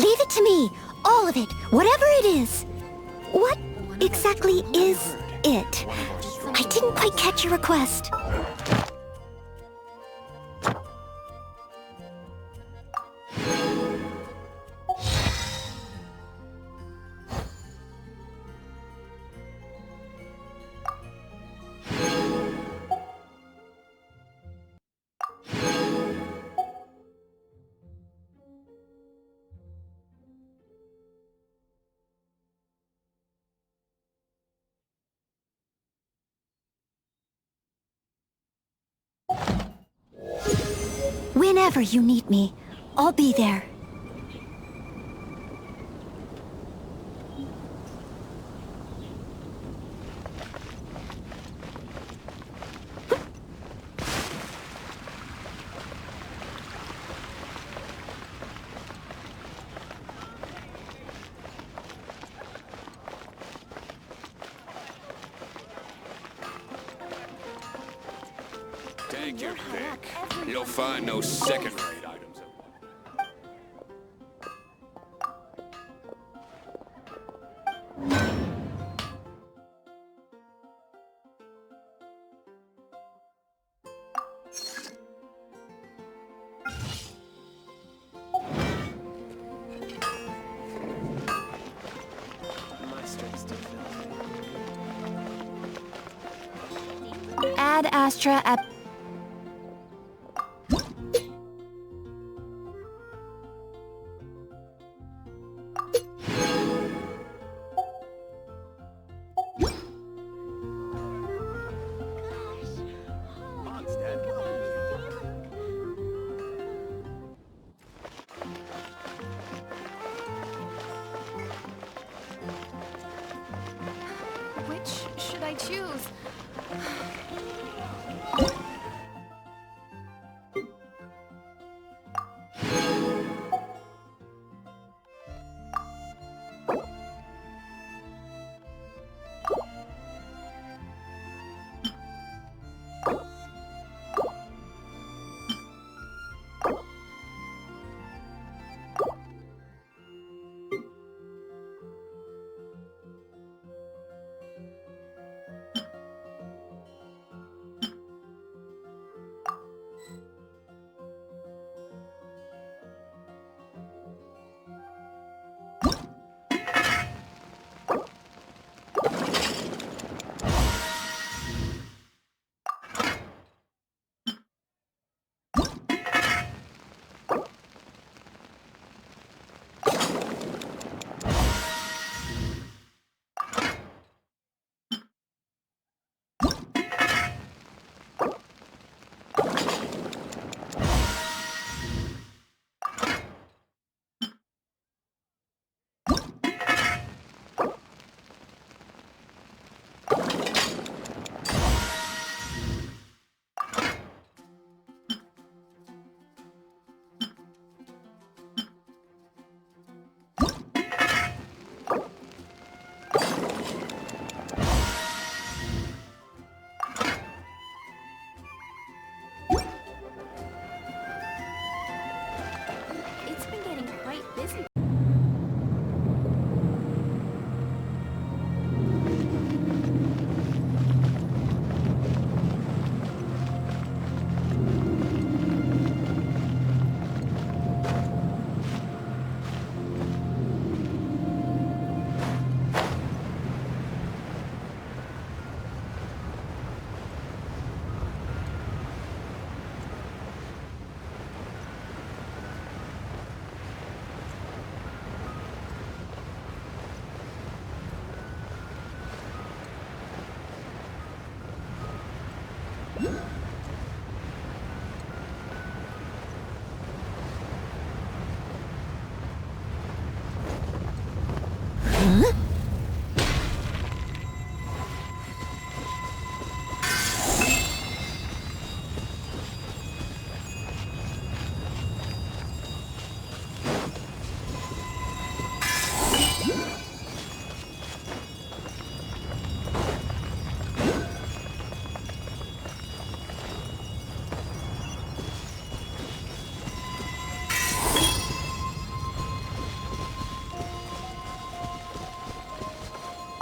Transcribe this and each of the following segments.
Leave it to me. All of it. Whatever it is. What exactly is it? I didn't quite catch your request. Whenever you need me, I'll be there. Take your pick. You'll find no second-rate items at Ad Astra at... Which should I choose? It's been getting quite busy. Huh?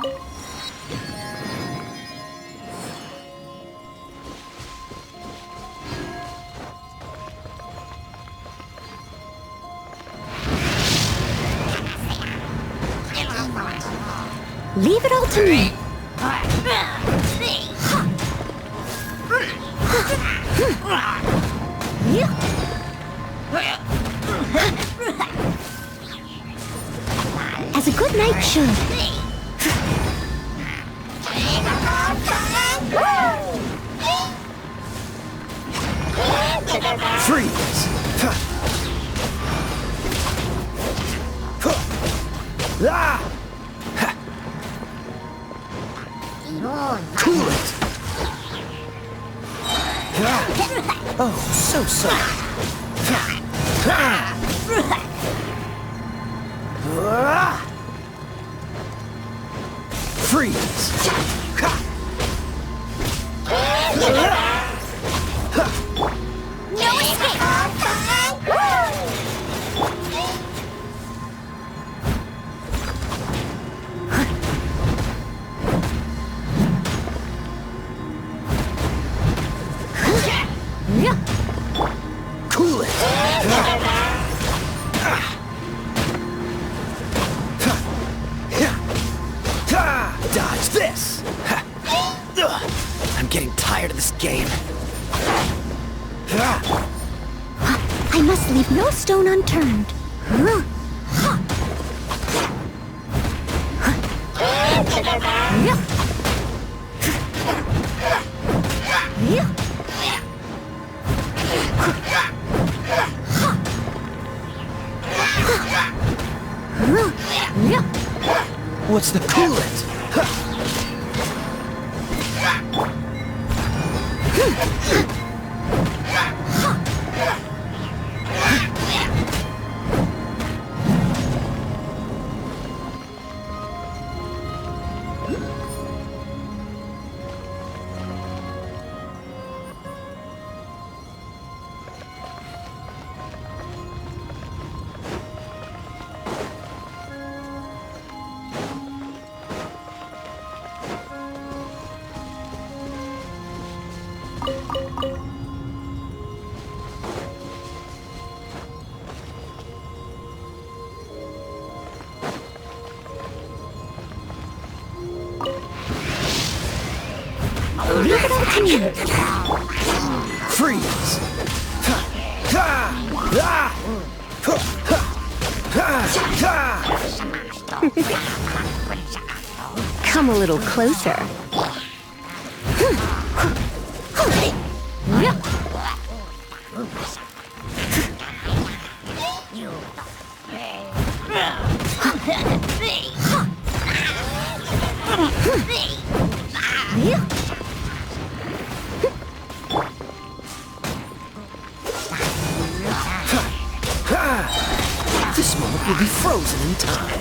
Leave it all to me. As a good knight should. Freeze! Ah! Cool it! Oh, so sorry. Freeze! No escape! Cool it! Dodge this! I'm getting tired of this game. I must leave no stone unturned. What's the coolant? Leave it all to me. Freeze! Come a little closer. This moment will be frozen in time.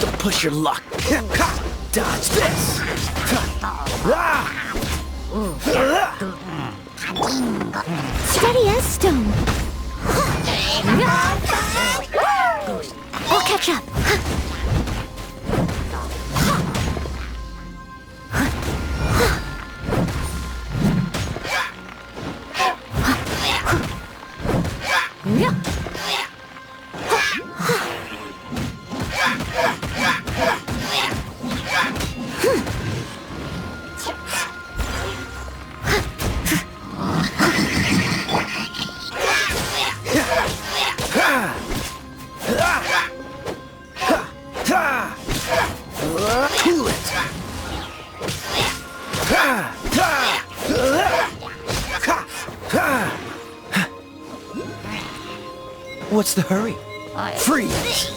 Don't push your luck. Dodge this. Steady as stone. I'll catch up. Cool it! What's the hurry? Freeze!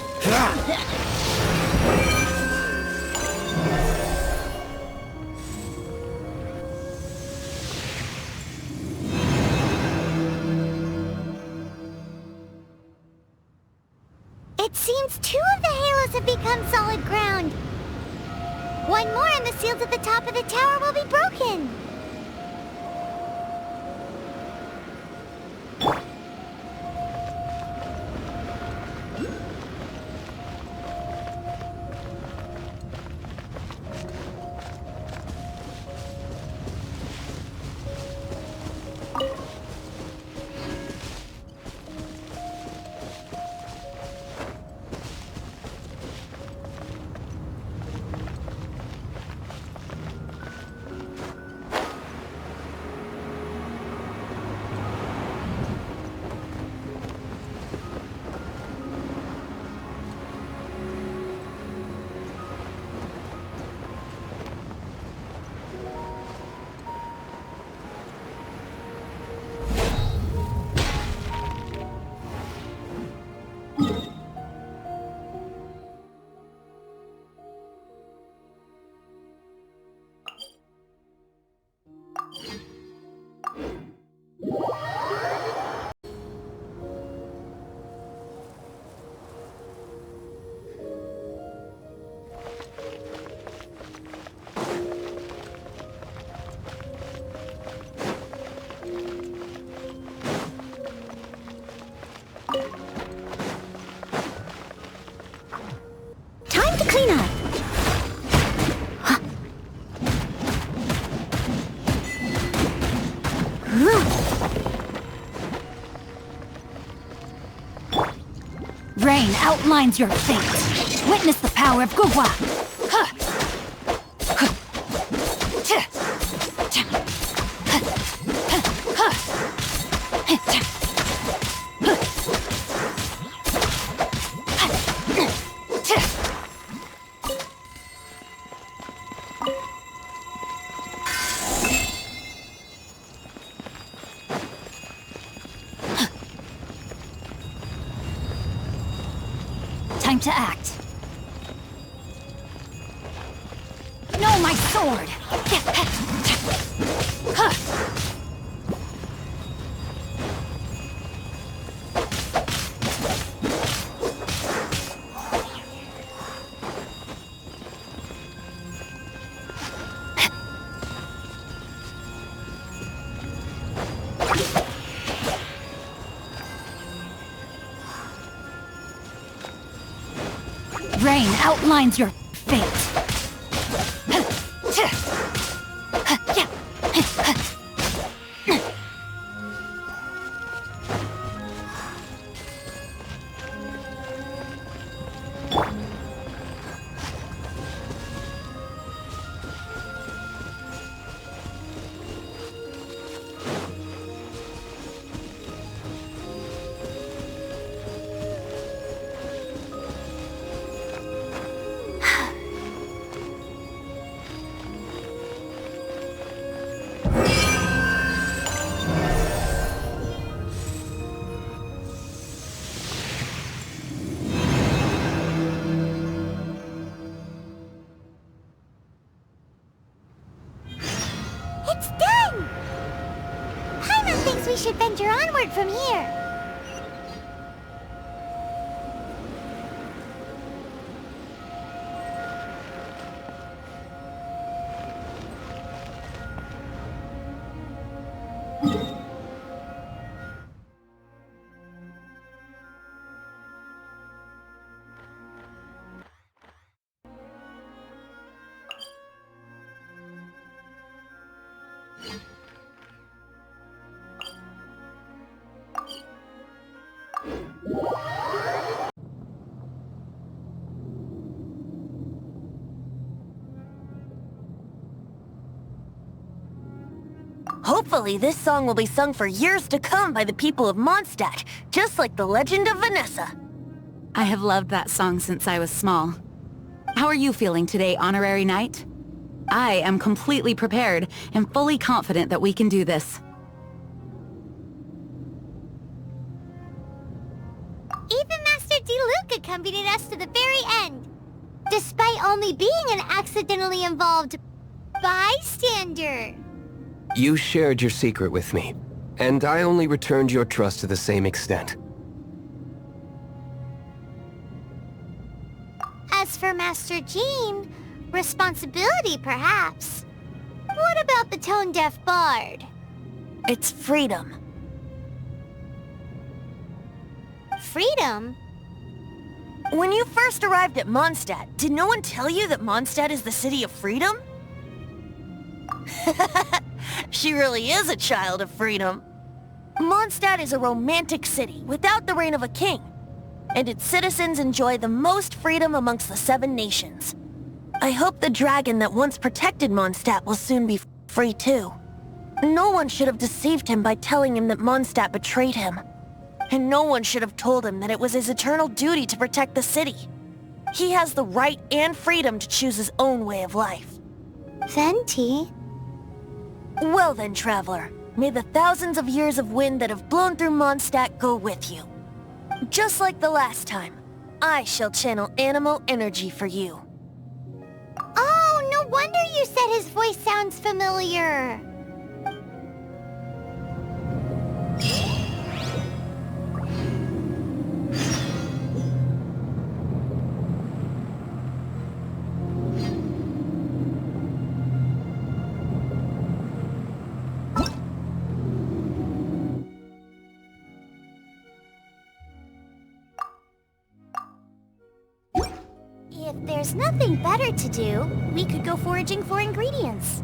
It seems 2 of the halos have become solid ground. 1 more and the the seals at the top of the tower will be broken. Time to clean up. Rain outlines your fate. Witness the power of Gugwa. Time to act. No, my sword! Rain outlines your fate. It's done! Paimon thinks we should venture onward from here. Hopefully this song will be sung for years to come by the people of Mondstadt, just like the legend of Vanessa. I have loved that song since I was small. How are you feeling today, Honorary Knight? I am completely prepared and fully confident that we can do this. Even Master Diluc accompanied us to the very end, despite only being an accidentally involved bystander. You shared your secret with me, and I only returned your trust to the same extent. As for Master Jean, Responsibility, perhaps. What about the tone-deaf bard? It's freedom. Freedom? When you first arrived at Mondstadt, did no one tell you that Mondstadt is the city of freedom? She really is a child of freedom. Mondstadt is a romantic city without the reign of a king, and its citizens enjoy the most freedom amongst the 7 nations. I hope the dragon that once protected Mondstadt will soon be free too. No one should have deceived him by telling him that Mondstadt betrayed him. And no one should have told him that it was his eternal duty to protect the city. He has the right and freedom to choose his own way of life. Venti? Well then, traveler, may the thousands of years of wind that have blown through Mondstadt go with you. Just like the last time, I shall channel animal energy for you. Oh, no wonder you said his voice sounds familiar. If there's nothing better to do, we could go foraging for ingredients.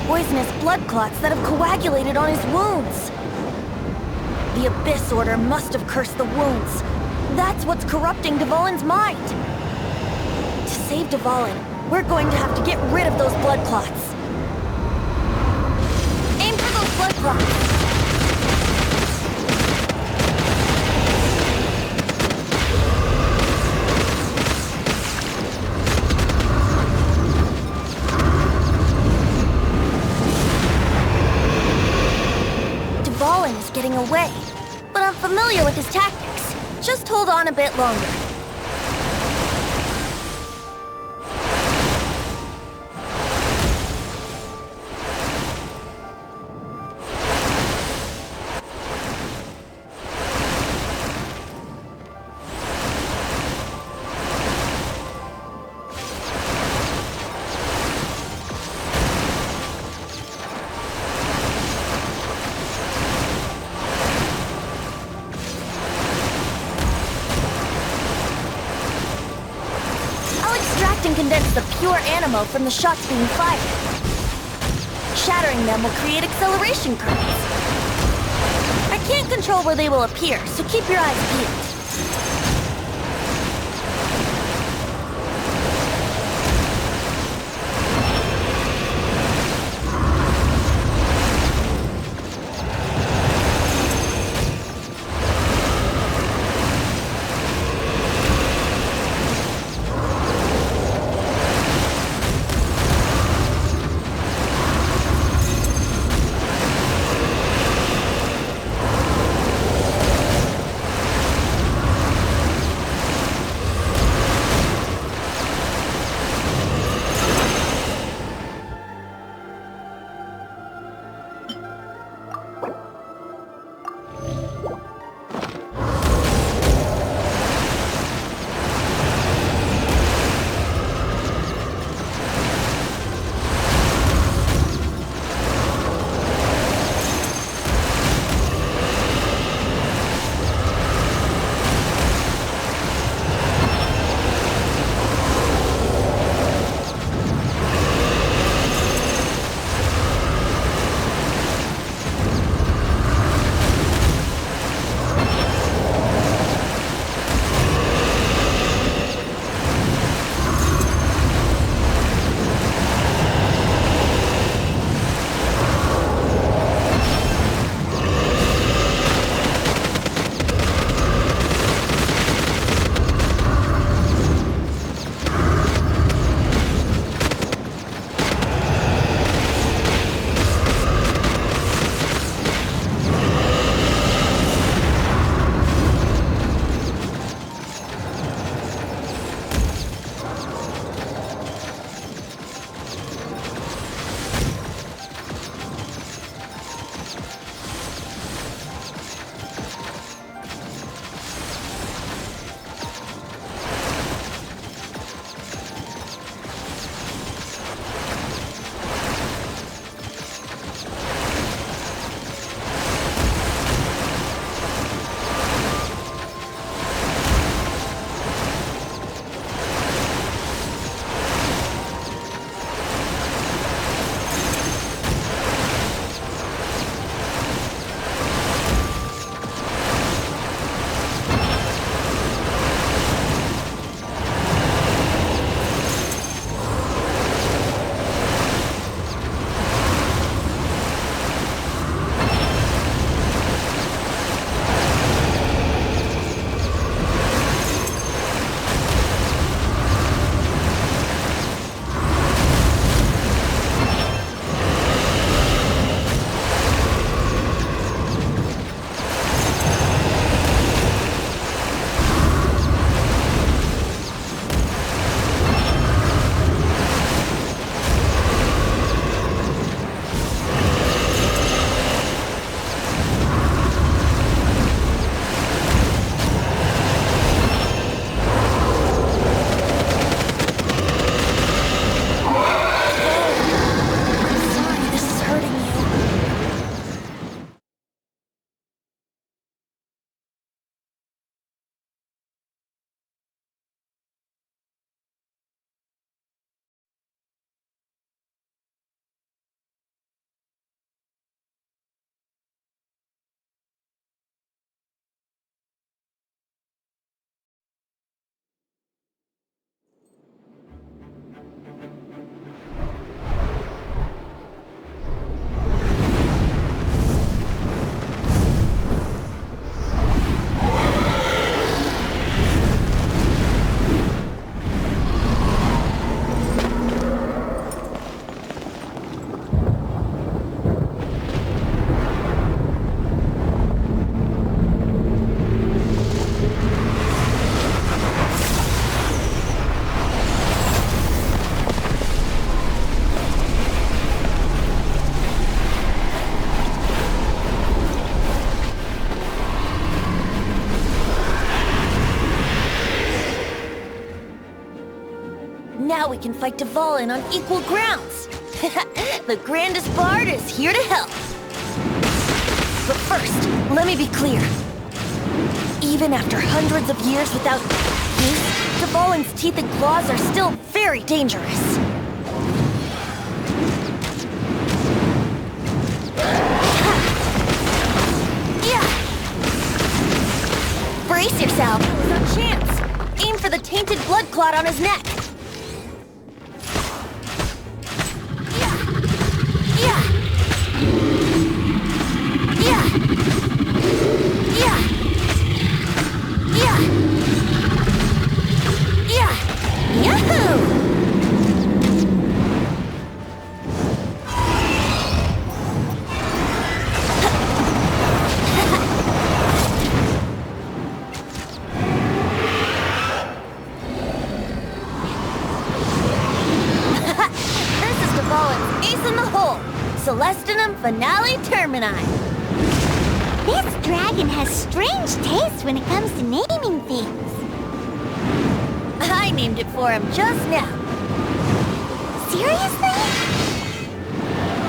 Poisonous blood clots that have coagulated on his wounds. The Abyss Order must have cursed the wounds. That's what's corrupting Dvalin's mind. To save Dvalin, we're going to have to get rid of those blood clots. Aim for those blood clots. Dvalin is getting away, but I'm familiar with his tactics. Just hold on a bit longer. And condense the pure animo from the shots being fired. Shattering them will create acceleration currents. I can't control where they will appear, so keep your eyes peeled. Now we can fight Dvalin on equal grounds. The grandest bard is here to help. But first, let me be clear. Even after hundreds of years without use, Dvalin's teeth and claws are still very dangerous. Yeah! Brace yourself. No chance. Aim for the tainted blood clot on his neck. Yeah! Yeah! Yeah! Yeah! Yeah! Yeah! Yahoo! This is Dvalin's ace in the hole. Celestinum Finale Termini. This dragon has strange taste when it comes to naming things. I named it for him just now. Seriously?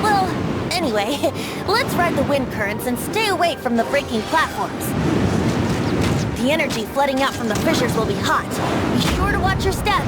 Well, anyway, let's ride the wind currents and stay away from the breaking platforms. The energy flooding out from the fissures will be hot. Be sure to watch your step.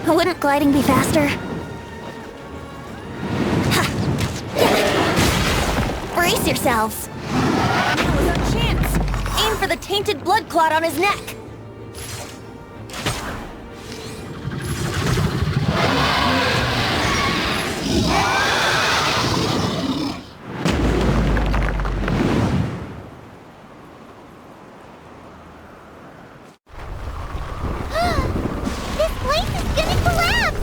Wouldn't gliding be faster? Ha! Brace yourselves! Now is our chance! Aim for the tainted blood clot on his neck! This place is gonna collapse!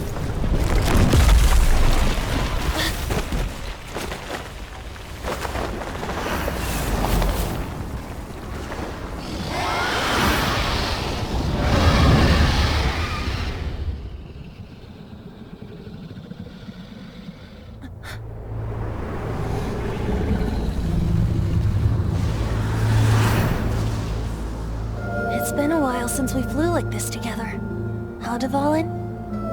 It's been a while since we flew like this together. How, Dvalin?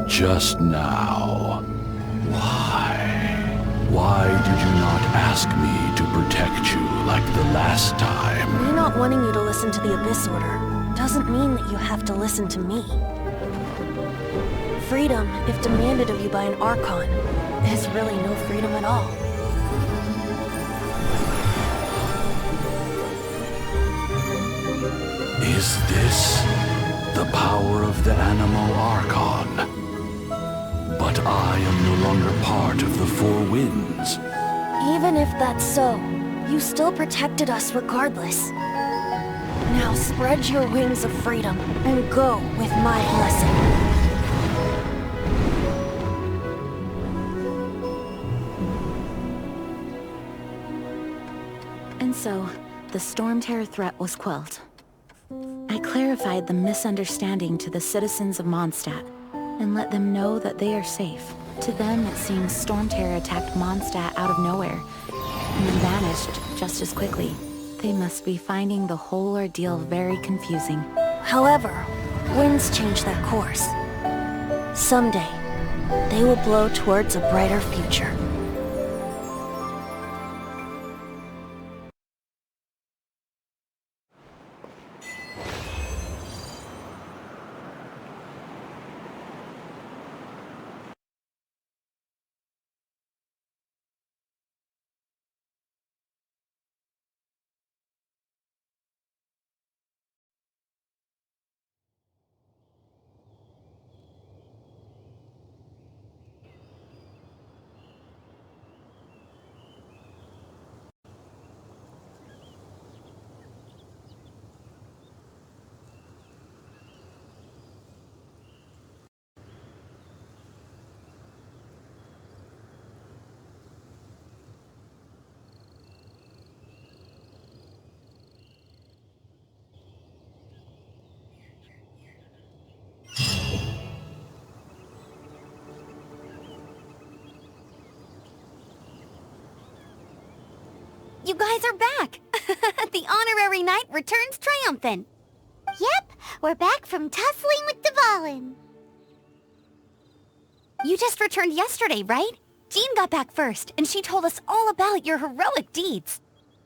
Just now. Why? Why did you not ask me to protect you like the last time? Me not wanting you to listen to the Abyss Order doesn't mean that you have to listen to me. Freedom, if demanded of you by an Archon, is really no freedom at all. Is this the power of the Animo Archon? But I am no longer part of the Four Winds. Even if that's so, you still protected us regardless. Now spread your wings of freedom and go with my blessing. And so, the Storm Terror threat was quelled. I clarified the misunderstanding to the citizens of Mondstadt, and let them know that they are safe. To them, it seems Storm Terror attacked Mondstadt out of nowhere, and then vanished just as quickly. They must be finding the whole ordeal very confusing. However, winds change their course. Someday, they will blow towards a brighter future. You guys are back! The honorary knight returns triumphant. Yep, we're back from tussling with Dvalin. You just returned yesterday, right? Jean got back first, and she told us all about your heroic deeds.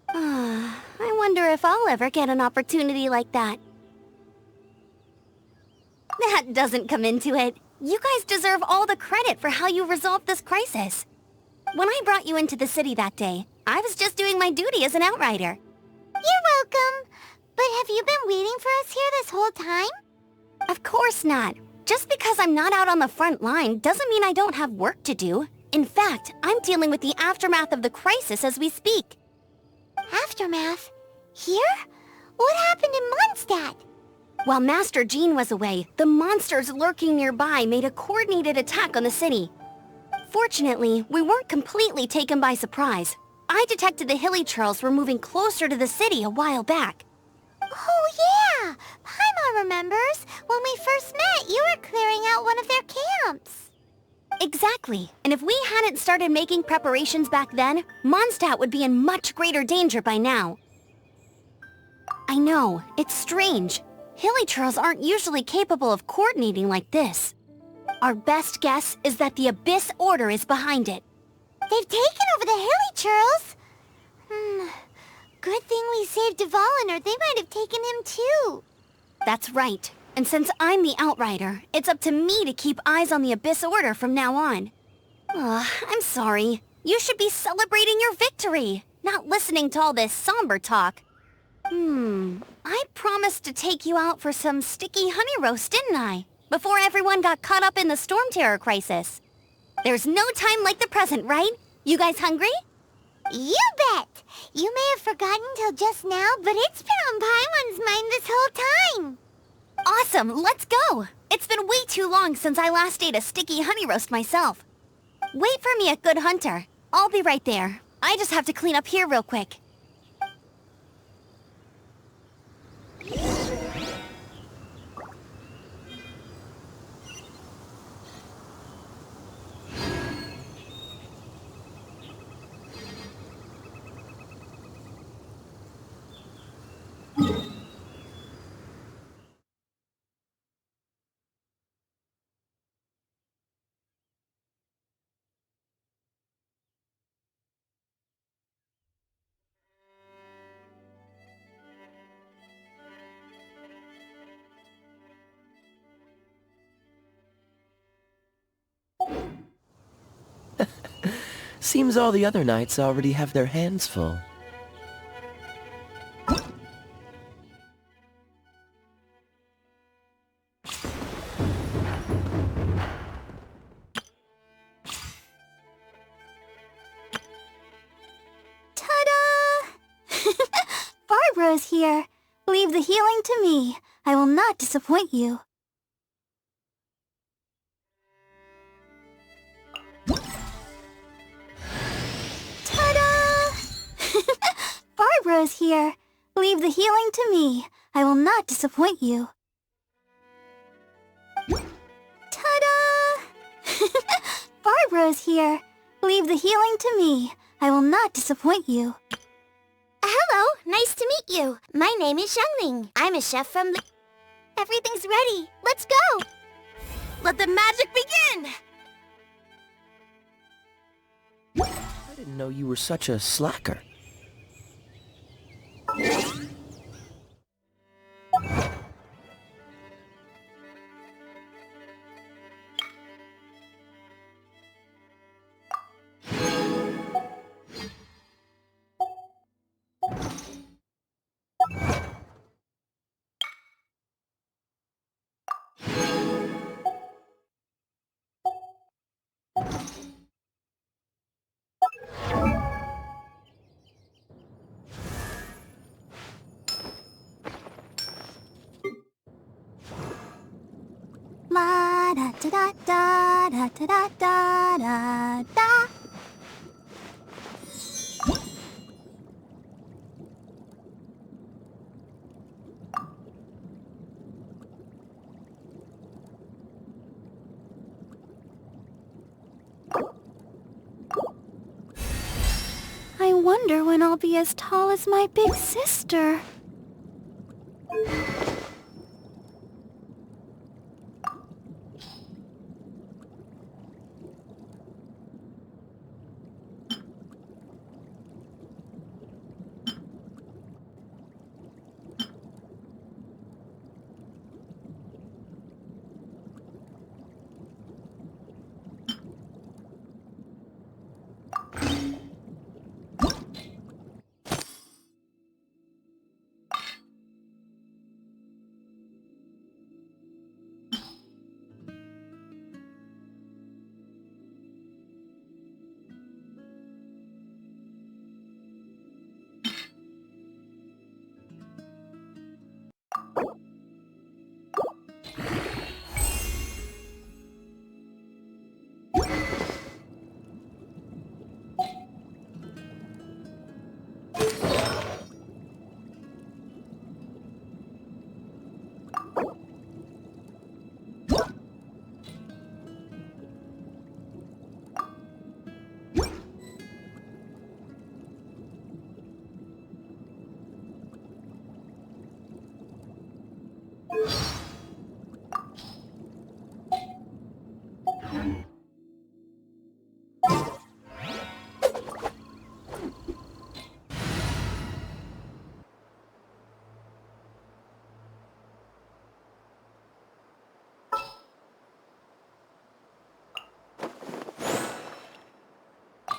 I wonder if I'll ever get an opportunity like that. That doesn't come into it. You guys deserve all the credit for how you resolved this crisis. When I brought you into the city that day, I was just doing my duty as an outrider. You're welcome. But have you been waiting for us here this whole time? Of course not. Just because I'm not out on the front line doesn't mean I don't have work to do. In fact, I'm dealing with the aftermath of the crisis as we speak. Aftermath? Here? What happened in Mondstadt? While Master Jean was away, the monsters lurking nearby made a coordinated attack on the city. Fortunately, we weren't completely taken by surprise. I detected the hilly churls were moving closer to the city a while back. Oh yeah! Paimon remembers. When we first met, you were clearing out one of their camps. Exactly. And if we hadn't started making preparations back then, Mondstadt would be in much greater danger by now. I know, it's strange. Hilly churls aren't usually capable of coordinating like this. Our best guess is that the Abyss Order is behind it. They've taken over the hilly churls? Good thing we saved Dvalin, or they might have taken him too. That's right. And since I'm the outrider, it's up to me to keep eyes on the Abyss Order from now on. I'm sorry. You should be celebrating your victory, not listening to all this somber talk. I promised to take you out for some sticky honey roast, didn't I? Before everyone got caught up in the Storm Terror crisis. There's no time like the present, right? You guys hungry? You bet! You may have forgotten till just now, but it's been on Paimon's mind this whole time. Awesome, let's go! It's been way too long since I last ate a sticky honey roast myself. Wait for me at Good Hunter. I'll be right there. I just have to clean up here real quick. Seems all the other knights already have their hands full. Ta-da! Barbara's here. Leave the healing to me. I will not disappoint you. Barbara's here. Leave the healing to me. I will not disappoint you. Ta-da! Barbara's here. Leave the healing to me. I will not disappoint you. Hello, nice to meet you. My name is Xiangling. I'm a chef from the... Everything's ready. Let's go! Let the magic begin! I didn't know you were such a slacker. La da da da da da da da da da. I wonder when I'll be as tall as my big sister.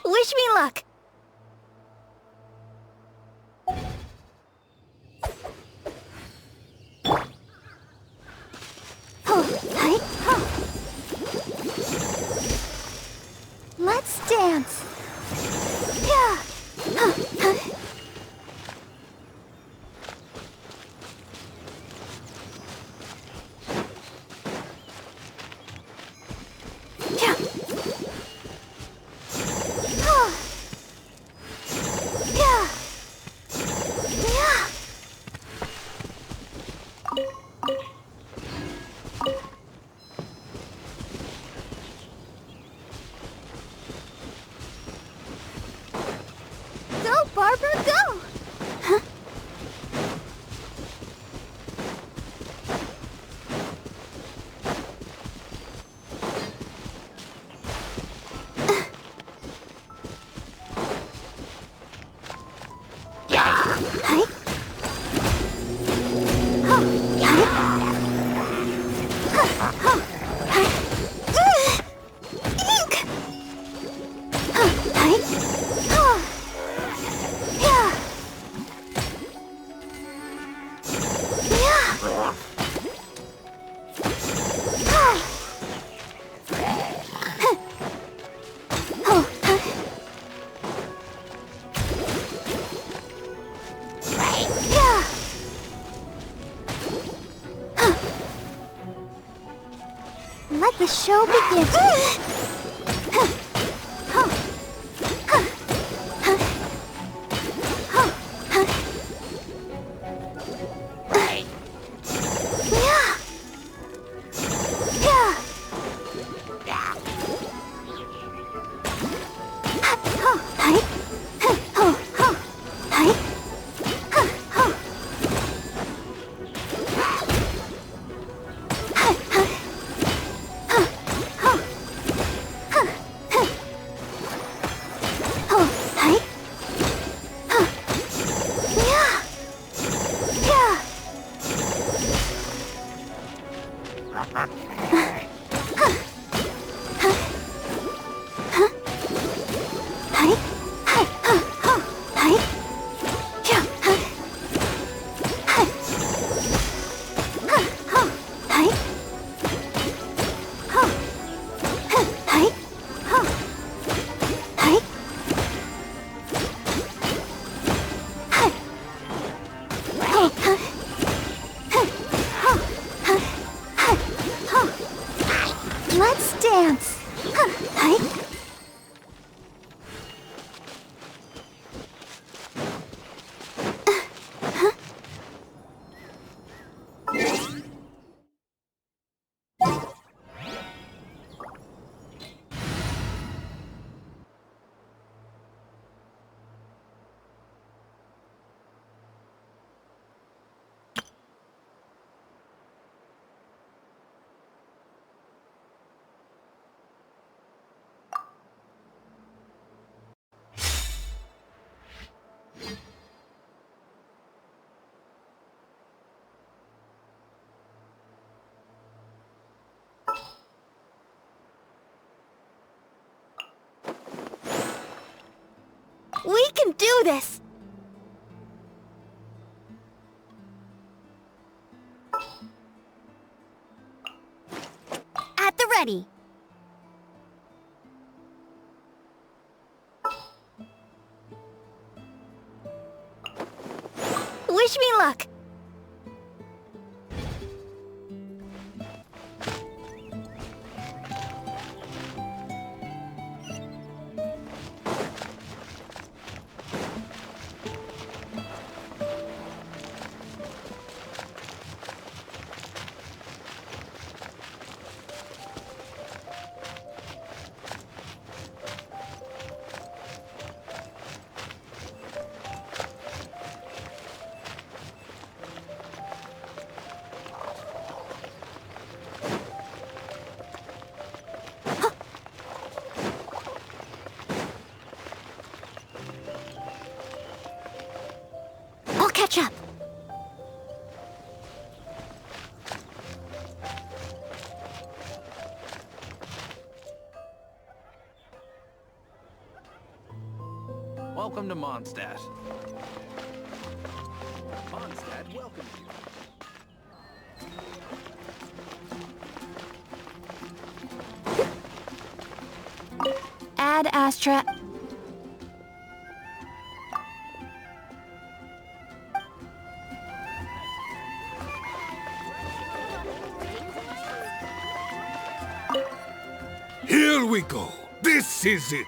Wish me luck! Let's dance! Yeah! Go, Barbara, go! Huh? Hi. Let the show begin. Let's dance. can do this! At the ready. Wish me luck! I'll catch up. Welcome to Mondstadt. Mondstadt welcomes you. Ad Astra. Here we go. This is it.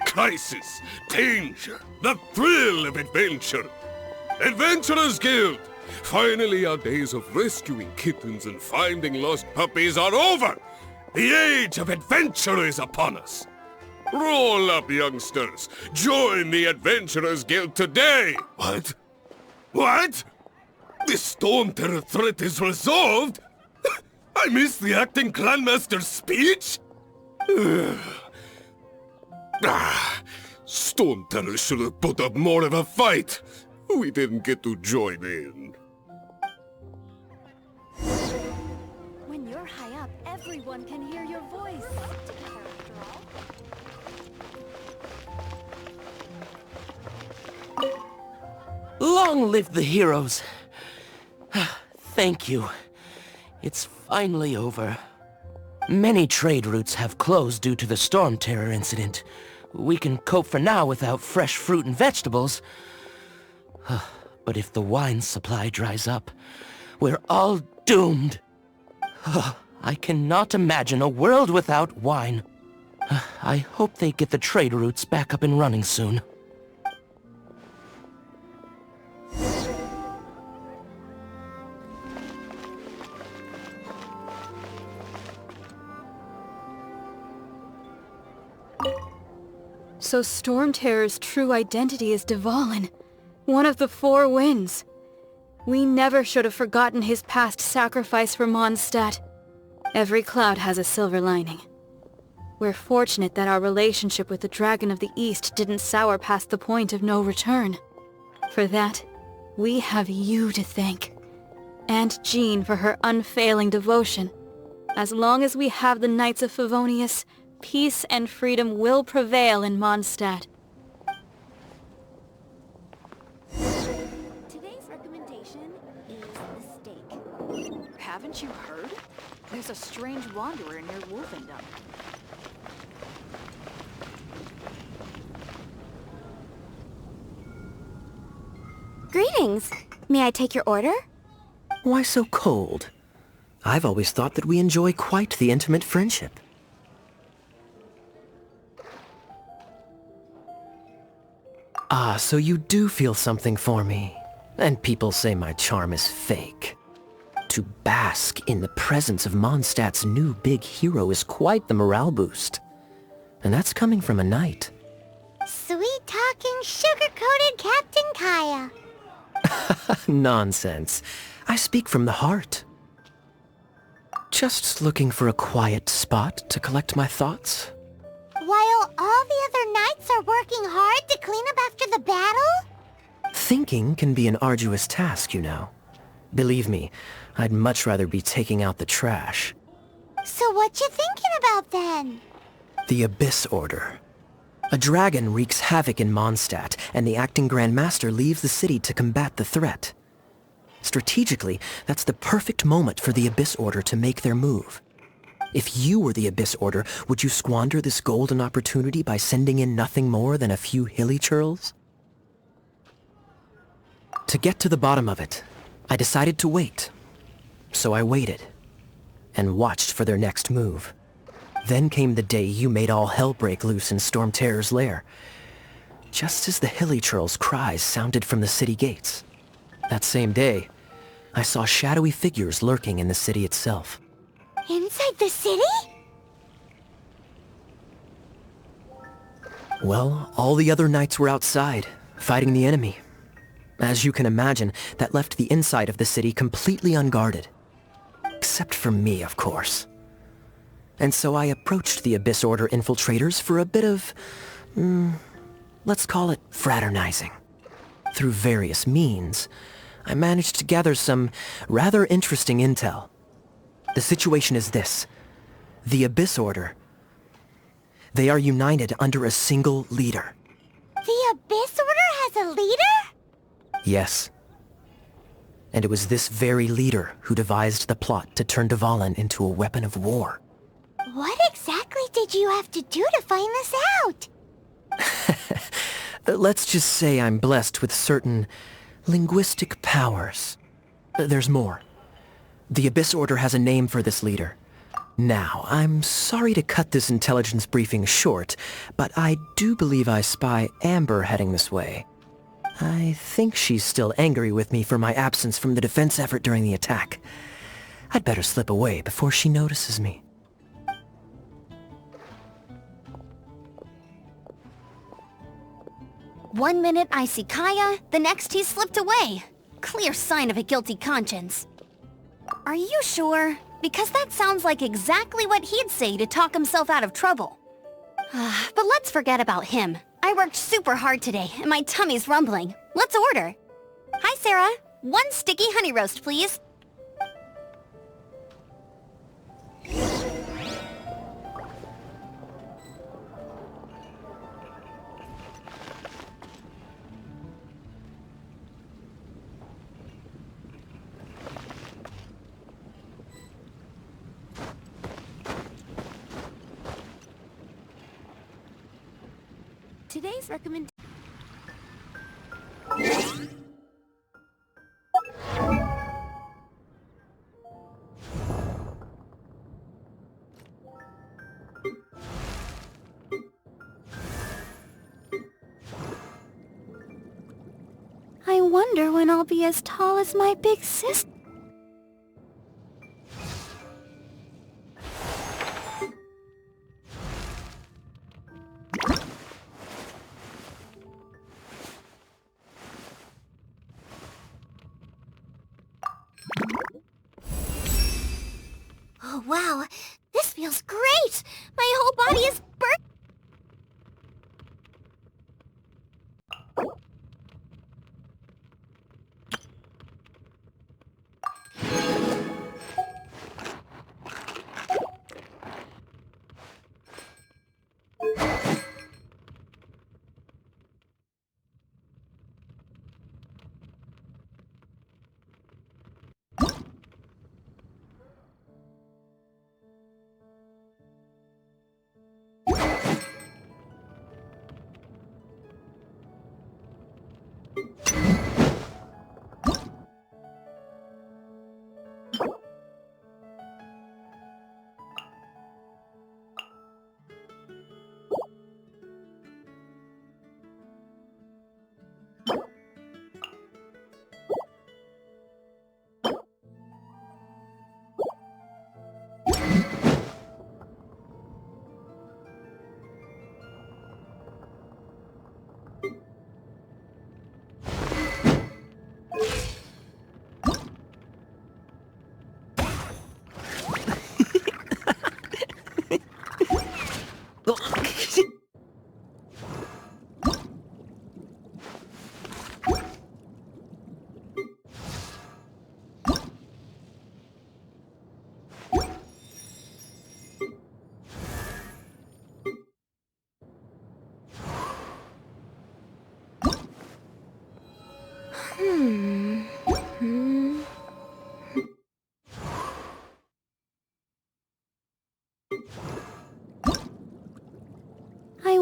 Crisis, danger, the thrill of adventure. Adventurers Guild! Finally, our days of rescuing kittens and finding lost puppies are over! The age of adventure is upon us! Roll up, youngsters! Join the Adventurers Guild today! What? What? The Storm Terror threat is resolved? I missed the acting clanmaster's speech? Storm Terror should have put up more of a fight. We didn't get to join in. When you're high up, everyone can hear your voice. Together, after all. Long live the heroes. Thank you. It's finally over. Many trade routes have closed due to the Storm Terror incident. We can cope for now without fresh fruit and vegetables. But if the wine supply dries up, we're all doomed. I cannot imagine a world without wine. I hope they get the trade routes back up and running soon. So Storm Terror's true identity is Dvalin, one of the Four Winds. We never should have forgotten his past sacrifice for Mondstadt. Every cloud has a silver lining. We're fortunate that our relationship with the Dragon of the East didn't sour past the point of no return. For that, we have you to thank. And Jean for her unfailing devotion. As long as we have the Knights of Favonius, peace and freedom will prevail in Mondstadt. Today's recommendation is the steak. Haven't you heard? There's a strange wanderer near Wolfendom. Greetings. May I take your order? Why so cold? I've always thought that we enjoy quite the intimate friendship. Ah, so you do feel something for me. And people say my charm is fake. To bask in the presence of Mondstadt's new big hero is quite the morale boost. And that's coming from a knight. Sweet-talking, sugar-coated Captain Kaya. Nonsense. I speak from the heart. Just looking for a quiet spot to collect my thoughts. While all the other knights are working hard to clean up after the battle? Thinking can be an arduous task, you know. Believe me, I'd much rather be taking out the trash. So what you thinking about then? The Abyss Order. A dragon wreaks havoc in Mondstadt, and the acting Grand Master leaves the city to combat the threat. Strategically, that's the perfect moment for the Abyss Order to make their move. If you were the Abyss Order, would you squander this golden opportunity by sending in nothing more than a few hilly churls? To get to the bottom of it, I decided to wait. So I waited, and watched for their next move. Then came the day you made all hell break loose in Storm Terror's lair. Just as the hilly churls' cries sounded from the city gates. That same day, I saw shadowy figures lurking in the city itself. Inside the city? Well, all the other knights were outside, fighting the enemy. As you can imagine, that left the inside of the city completely unguarded. Except for me, of course. And so I approached the Abyss Order infiltrators for a bit of, let's call it fraternizing. Through various means, I managed to gather some rather interesting intel. The situation is this. The Abyss Order. They are united under a single leader. The Abyss Order has a leader? Yes. And it was this very leader who devised the plot to turn Dvalin into a weapon of war. What exactly did you have to do to find this out? Let's just say I'm blessed with certain linguistic powers. There's more. The Abyss Order has a name for this leader. Now, I'm sorry to cut this intelligence briefing short, but I do believe I spy Amber heading this way. I think she's still angry with me for my absence from the defense effort during the attack. I'd better slip away before she notices me. One minute I see Kaya, the next he's slipped away. Clear sign of a guilty conscience. Are you sure? Because that sounds like exactly what he'd say to talk himself out of trouble. But let's forget about him. I worked super hard today, and my tummy's rumbling. Let's order. Hi, Sarah. One sticky honey roast, please. Today's recommendation. I wonder when I'll be as tall as my big sister. Oh, wow. This feels great! My whole body is burning!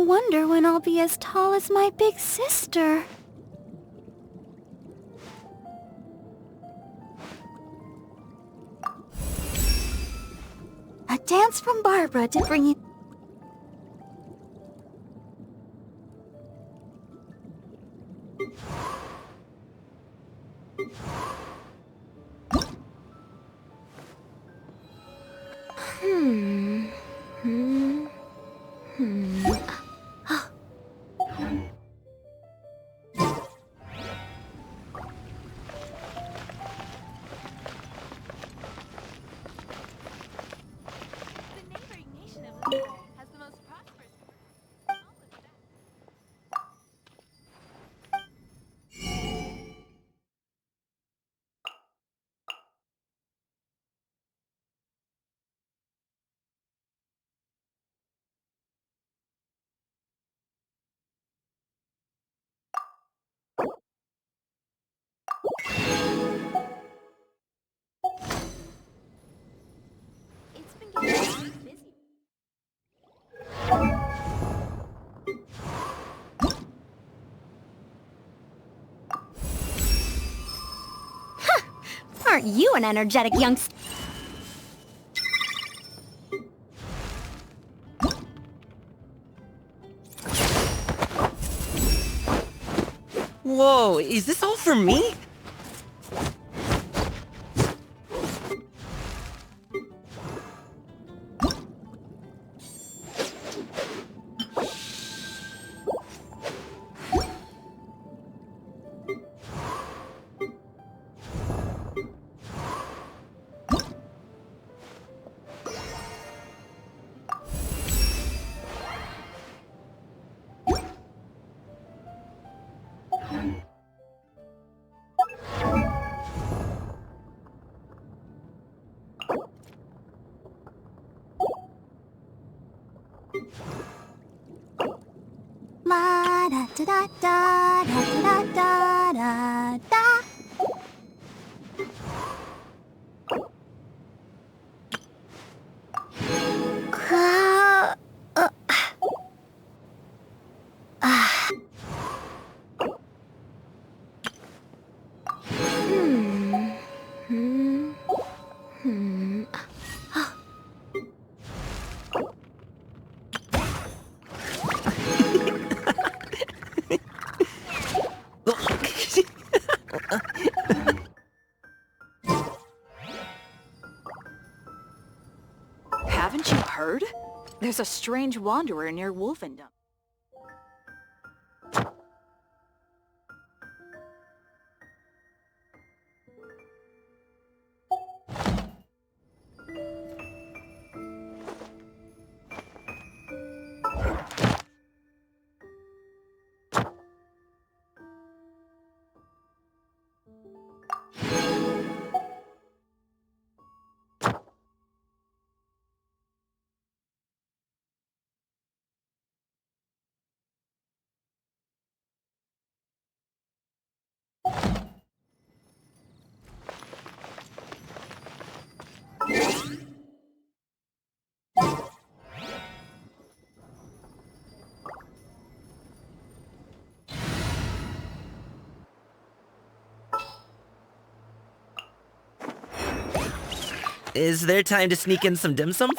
wonder when I'll be as tall as my big sister. A dance from Barbara to bring you... Aren't you an energetic youngster? Whoa, is this all for me? La da da da da da da da da. Haven't you heard? There's a strange wanderer near Wolfendom. Is there time to sneak in some dim sum?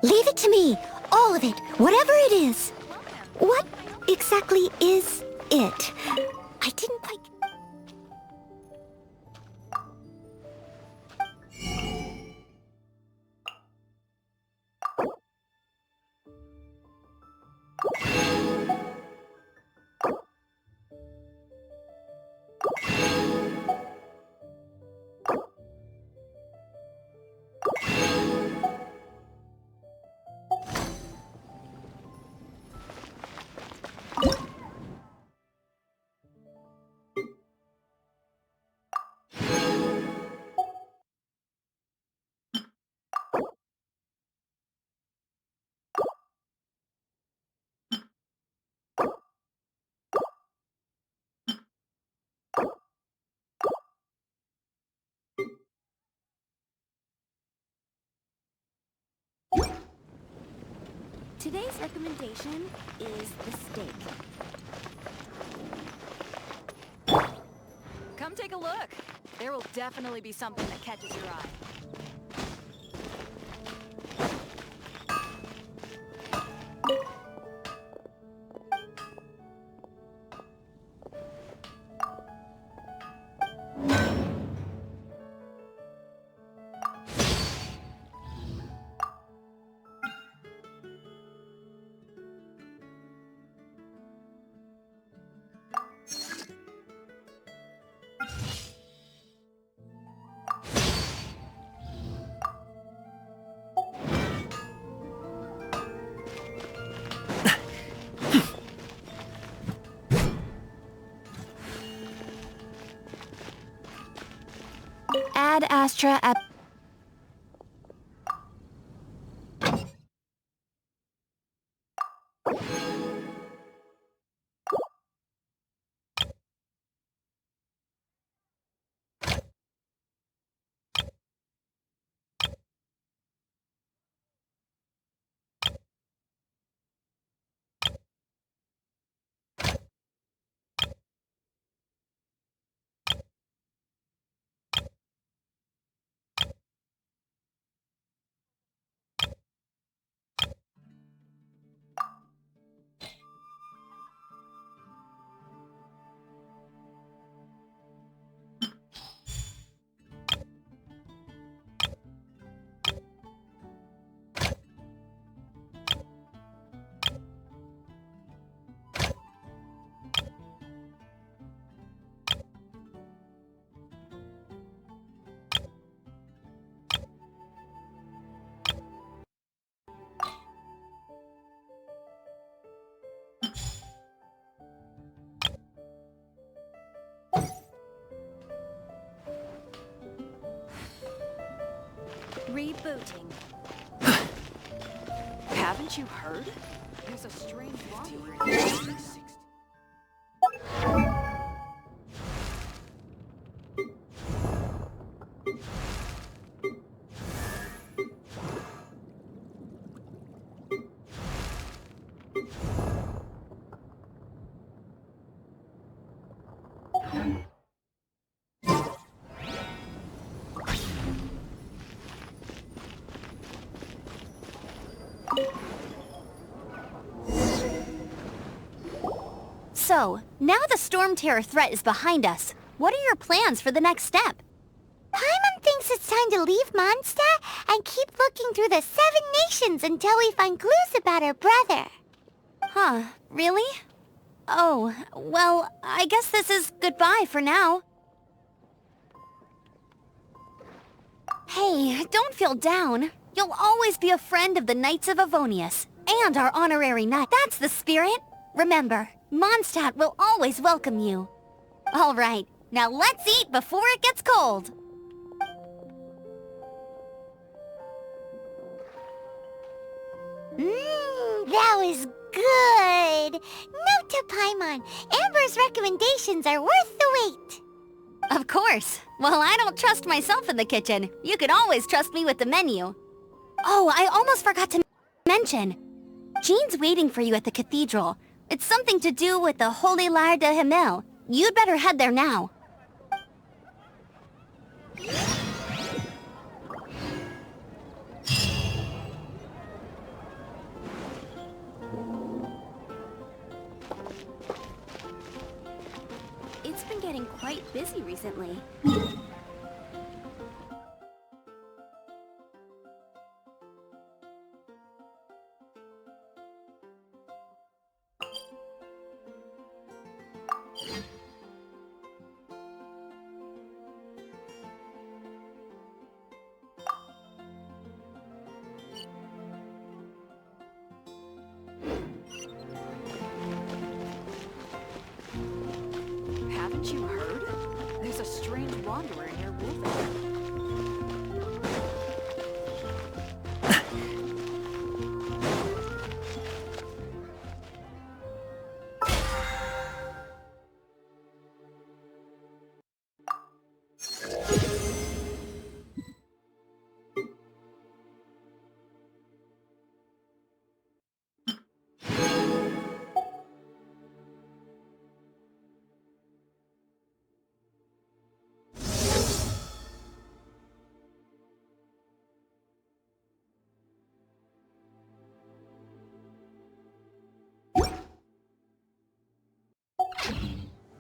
Leave it to me. All of it. Whatever it is. What exactly is it? I didn't quite... Today's recommendation is the steak. Come take a look. There will definitely be something that catches your eye. Ad Astra at... Rebooting. Haven't you heard? There's a strange wanderer in your So, now the Storm Terror threat is behind us. What are your plans for the next step? Paimon thinks it's time to leave Mondstadt and keep looking through the 7 nations until we find clues about her brother. Huh, really? Oh, well, I guess this is goodbye for now. Hey, don't feel down. You'll always be a friend of the Knights of Avonius, and our honorary knight. That's the spirit. Remember, Mondstadt will always welcome you. All right, now let's eat before it gets cold. That was good. Note to Paimon, Amber's recommendations are worth the wait. Of course. Well, I don't trust myself in the kitchen. You can always trust me with the menu. Oh, I almost forgot to mention. Jean's waiting for you at the cathedral. It's something to do with the Holy Lyre de Himmel. You'd better head there now. It's been getting quite busy recently. Haven't you heard? There's a strange wanderer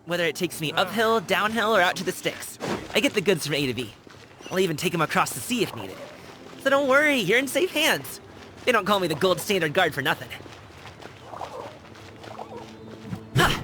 whether it takes me uphill, downhill, or out to the sticks. I get the goods from A to B. I'll even take them across the sea if needed. So don't worry, you're in safe hands. They don't call me the gold standard guard for nothing. Ha!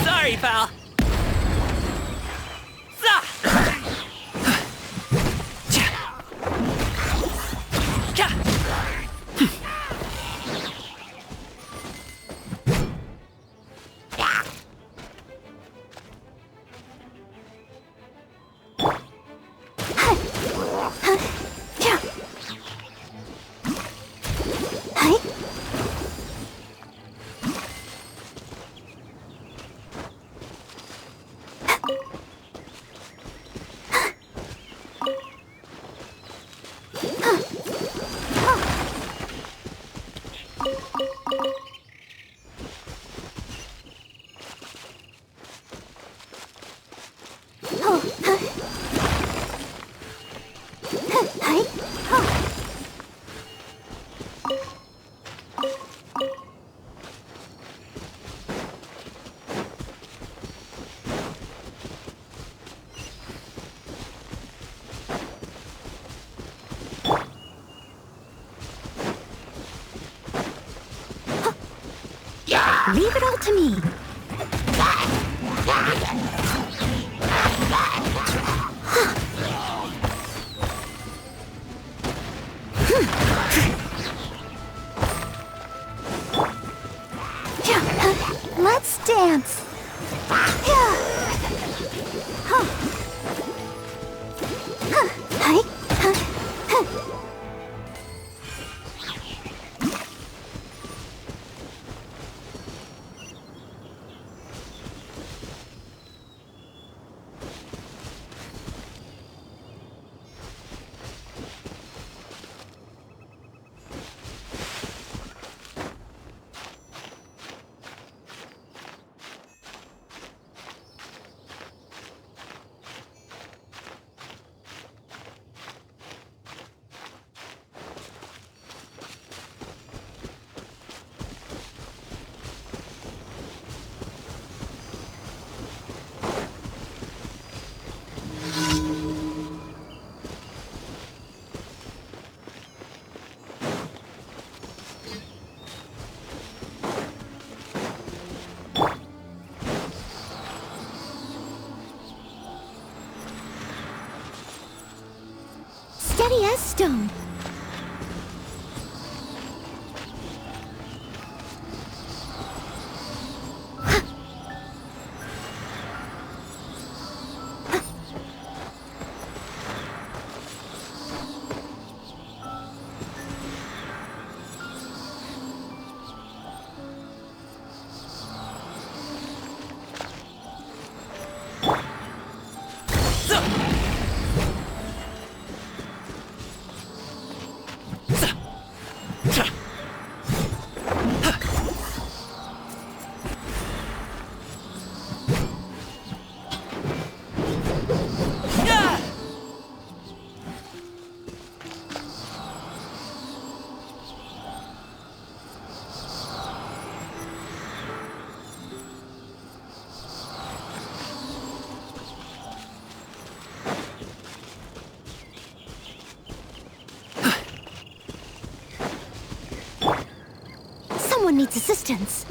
Sorry, pal. Leave it all to me. Let's dance. Steady as stone. Someone needs assistance.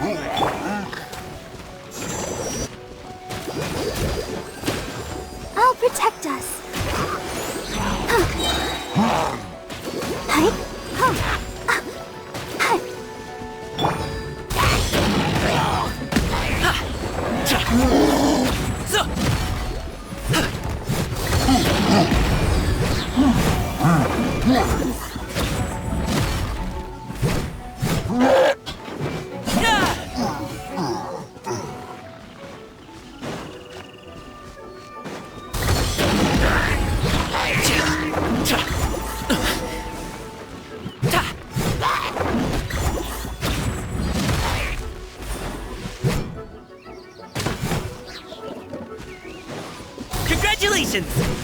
I'll protect us. Congratulations!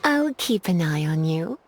I'll keep an eye on you.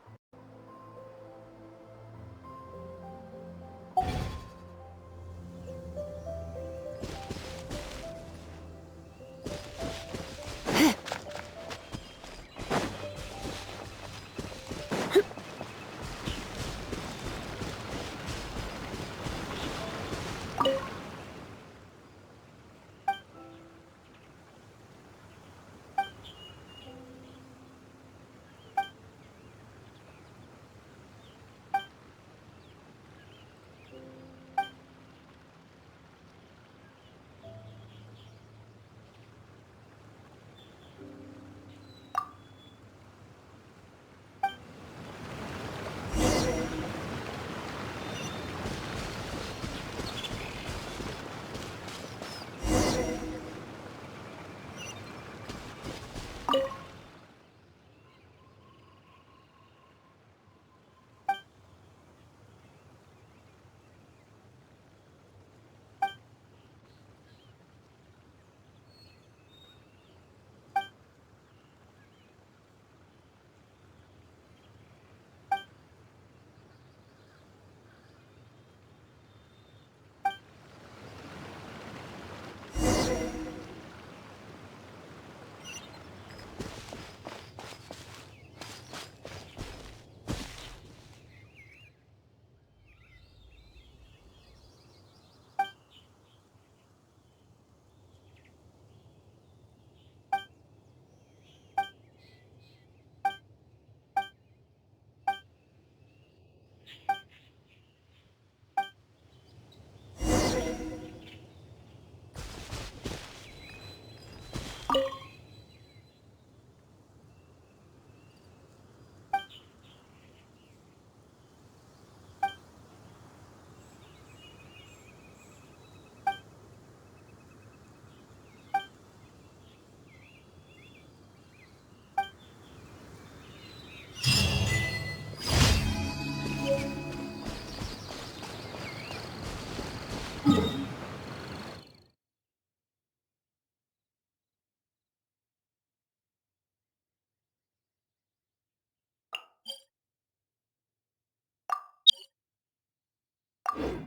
Huh?